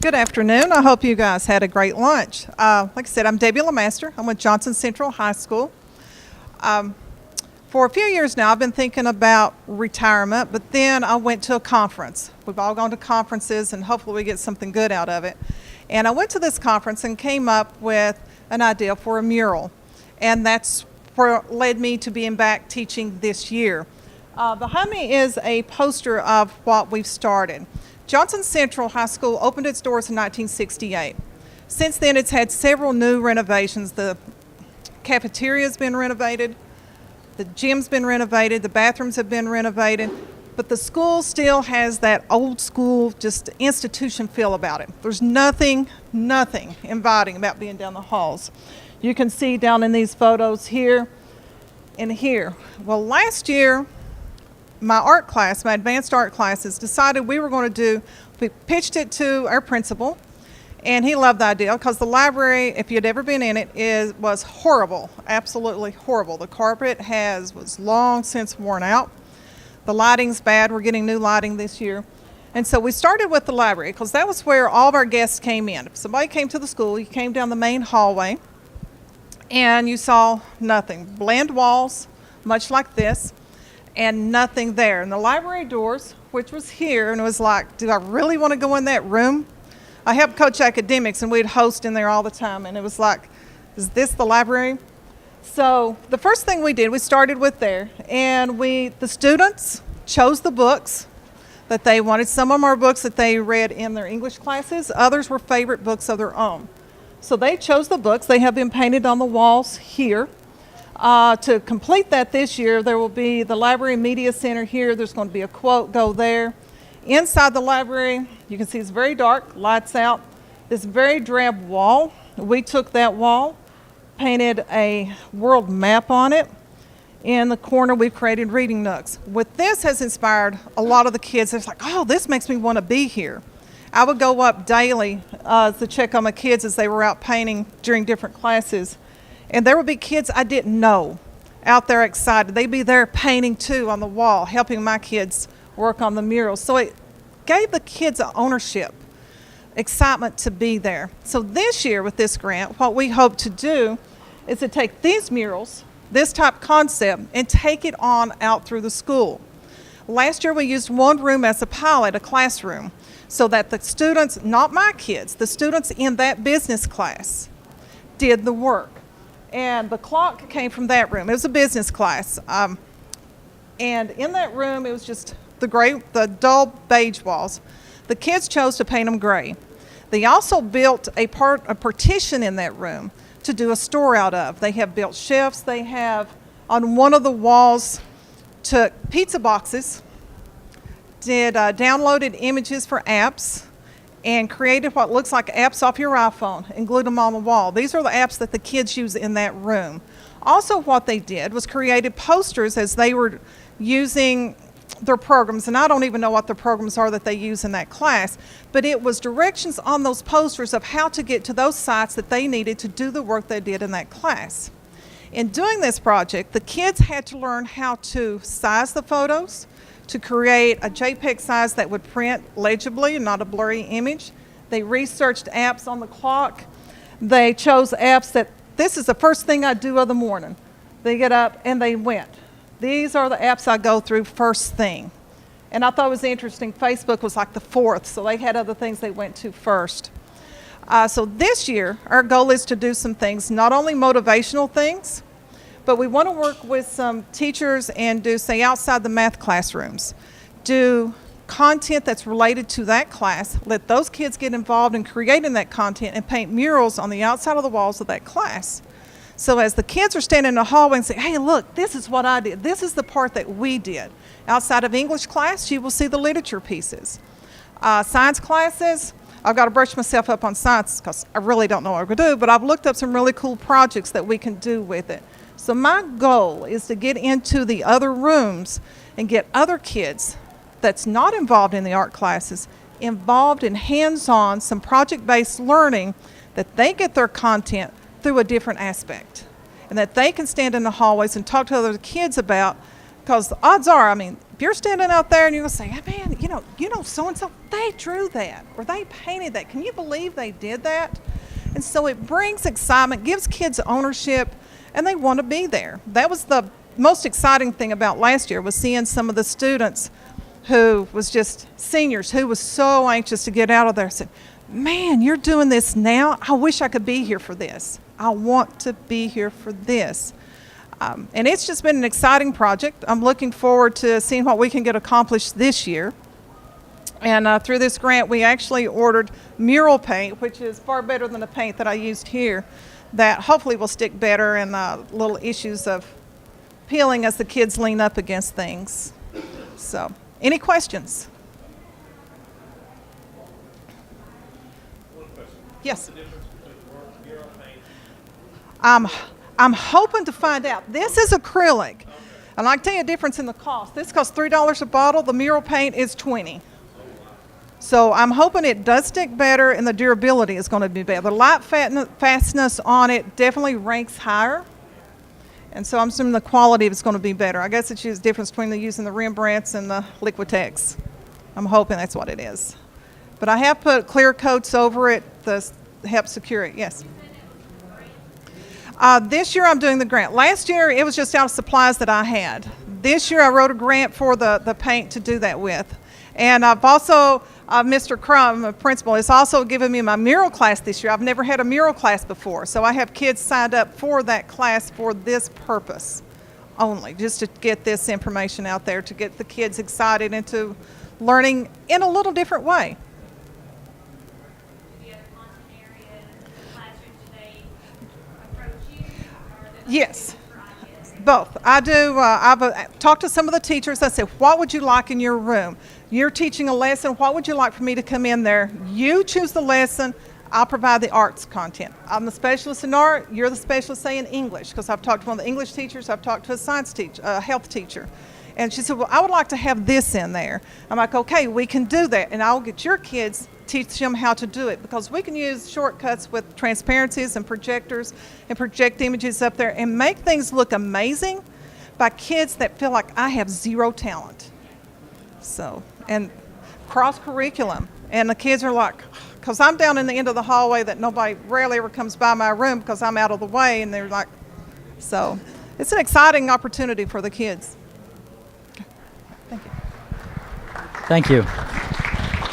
Good afternoon. I hope you guys had a great lunch. Like I said, I'm Debbie Lemaster. I'm with Johnson Central High School. For a few years now, I've been thinking about retirement, but then I went to a conference. We've all gone to conferences, and hopefully we get something good out of it. And I went to this conference and came up with an idea for a mural, and that's what led me to being back teaching this year. Behind me is a poster of what we've started. Johnson Central High School opened its doors in 1968. Since then, it's had several new renovations. The cafeteria's been renovated, the gym's been renovated, the bathrooms have been renovated, but the school still has that old school, just institution feel about it. There's nothing inviting about being down the halls. You can see down in these photos here and here. Well, last year, my art class, my advanced art classes, decided we pitched it to our principal, and he loved the idea because the library, if you'd ever been in it, was horrible, absolutely horrible. The carpet was long since worn out. The lighting's bad. We're getting new lighting this year. And so we started with the library because that was where all of our guests came in. If somebody came to the school, you came down the main hallway, and you saw nothing. Bland walls, much like this, and nothing there. And the library doors, which was here, and it was like, do I really want to go in that room? I helped coach academics, and we'd host in there all the time, and it was like, is this the library? So the first thing we did, we started with there, and the students chose the books that they wanted. Some of them are books that they read in their English classes. Others were favorite books of their own. So they chose the books. They have been painted on the walls here. To complete that this year, there will be the Library Media Center here. There's going to be a quote go there. Inside the library, you can see it's very dark, lights out. This very drab wall, we took that wall, painted a world map on it. In the corner, we've created reading nooks. What this has inspired a lot of the kids. It's like, oh, this makes me want to be here. I would go up daily to check on my kids as they were out painting during different classes. And there would be kids I didn't know out there excited. They'd be there painting too on the wall, helping my kids work on the murals. So it gave the kids an ownership, excitement to be there. So this year with this grant, what we hope to do is to take these murals, this type concept, and take it on out through the school. Last year we used one room as a pilot, a classroom, so that the students, not my kids, the students in that business class did the work. And the clock came from that room. It was a business class. And in that room, it was just the dull beige walls. The kids chose to paint them gray. They also built a partition in that room to do a store out of. They have built shelves. They have, on one of the walls, took pizza boxes, downloaded images for apps, and created what looks like apps off your iPhone and glued them on the wall. These are the apps that the kids use in that room. Also, what they did was created posters as they were using their programs, and I don't even know what the programs are that they use in that class, but it was directions on those posters of how to get to those sites that they needed to do the work they did in that class. In doing this project, the kids had to learn how to size the photos, to create a JPEG size that would print legibly and not a blurry image. They researched apps on the clock. They chose apps that, this is the first thing I do of the morning. They get up and they went. These are the apps I go through first thing. And I thought it was interesting, Facebook was like the fourth, so they had other things they went to first. So this year, our goal is to do some things, not only motivational things, but we want to work with some teachers and do, say, outside the math classrooms, do content that's related to that class, let those kids get involved in creating that content and paint murals on the outside of the walls of that class. So as the kids are standing in the hallway and say, hey, look, this is what I did. This is the part that we did. Outside of English class, you will see the literature pieces. Science classes, I've got to brush myself up on science because I really don't know what we're going to do, but I've looked up some really cool projects that we can do with it. So my goal is to get into the other rooms and get other kids that's not involved in the art classes involved in hands-on, some project-based learning, that they get their content through a different aspect and that they can stand in the hallways and talk to other kids about, because the odds are, I mean, if you're standing out there and you're going to say, hey, man, you know, so-and-so, they drew that or they painted that. Can you believe they did that? And so it brings excitement, gives kids ownership, and they want to be there. That was the most exciting thing about last year, was seeing some of the students who was just seniors who was so anxious to get out of there. Said, man, you're doing this now? I wish I could be here for this. I want to be here for this. And it's just been an exciting project. I'm looking forward to seeing what we can get accomplished this year. And through this grant, we actually ordered mural paint, which is far better than the paint that I used here, that hopefully will stick better, and little issues of peeling as the kids lean up against things. So, any questions? One question. Yes. What's the difference between mural paint? I'm hoping to find out. This is acrylic. Okay. And I can tell you a difference in the cost. This costs $3 a bottle. The mural paint is $20. So I'm hoping it does stick better, and the durability is going to be better. The light fastness on it definitely ranks higher. And so I'm assuming the quality is going to be better. I guess it's the difference between using the Rembrandts and the Liquitex. I'm hoping that's what it is. But I have put clear coats over it to help secure it. Yes. This year I'm doing the grant. Last year it was just out of supplies that I had. This year I wrote a grant for the paint to do that with. And I've also, Mr. Crum, a principal, has also given me my mural class this year. I've never had a mural class before, so I have kids signed up for that class for this purpose only, just to get this information out there, to get the kids excited into learning in a little different way. Do you have content areas, classrooms, do they approach you? Or are they Yes. for ideas? Both. I do. I've talked to some of the teachers. I said, what would you like in your room? You're teaching a lesson. What would you like for me to come in there? You choose the lesson. I'll provide the arts content. I'm the specialist in art. You're the specialist, say, in English, because I've talked to one of the English teachers. I've talked to a science teacher, a health teacher. And she said, well, I would like to have this in there. I'm like, okay, we can do that. And I'll get your kids, teach them how to do it, because we can use shortcuts with transparencies and projectors and project images up there and make things look amazing by kids that feel like I have zero talent. So, and cross-curriculum. And the kids are like, because I'm down in the end of the hallway that nobody rarely ever comes by my room because I'm out of the way, and they're like, so it's an exciting opportunity for the kids. Thank you. Thank you.